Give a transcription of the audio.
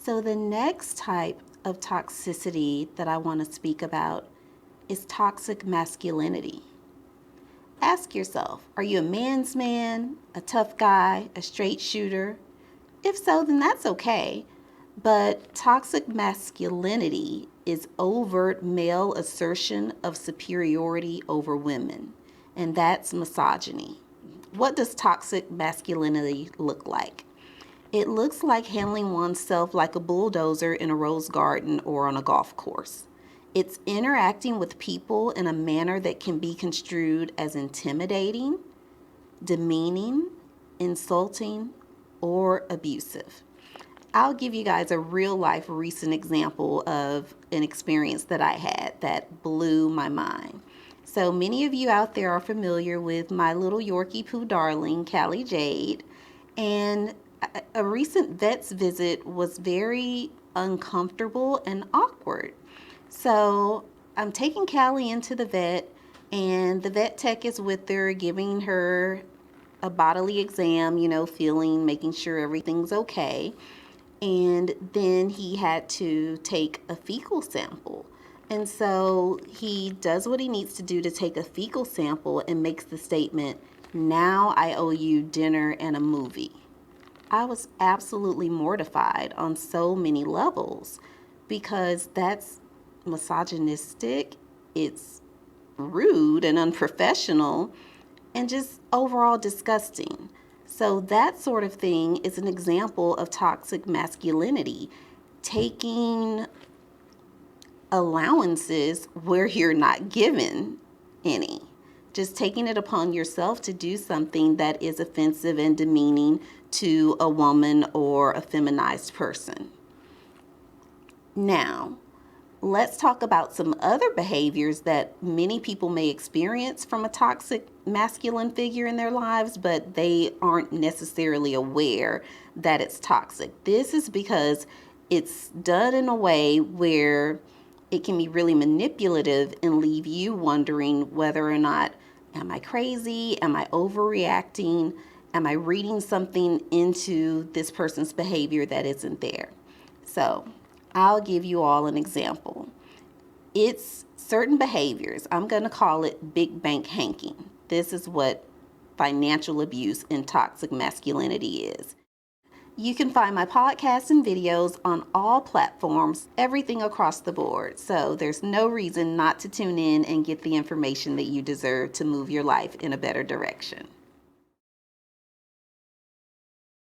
So the next type of toxicity that I want to speak about is toxic masculinity. Ask yourself, are you a man's man, a tough guy, a straight shooter? If so, then that's okay. But toxic masculinity is overt male assertion of superiority over women, and that's misogyny. What does toxic masculinity look like? It looks like handling oneself like a bulldozer in a rose garden or on a golf course. It's interacting with people in a manner that can be construed as intimidating, demeaning, insulting, or abusive. I'll give you guys a real life recent example of an experience that I had that blew my mind. So many of you out there are familiar with my little Yorkie poo darling, Callie Jade, and a recent vet's visit was very uncomfortable and awkward. So I'm taking Callie into the vet, and the vet tech is with her, giving her a bodily exam, feeling, making sure everything's okay. And then he had to take a fecal sample. And so he does what he needs to do to take a fecal sample and makes the statement, "Now I owe you dinner and a movie." I was absolutely mortified on so many levels because that's misogynistic, it's rude and unprofessional, and just overall disgusting. So that sort of thing is an example of toxic masculinity, taking allowances where you're not given any. Just taking it upon yourself to do something that is offensive and demeaning to a woman or a feminized person. Now, let's talk about some other behaviors that many people may experience from a toxic masculine figure in their lives, but they aren't necessarily aware that it's toxic. This is because it's done in a way where it can be really manipulative and leave you wondering whether or not, am I crazy? Am I overreacting? Am I reading something into this person's behavior that isn't there? So I'll give you all an example. It's certain behaviors. I'm going to call it big bank hanking. This is what financial abuse and toxic masculinity is. You can find my podcasts and videos on all platforms, everything across the board. So there's no reason not to tune in and get the information that you deserve to move your life in a better direction.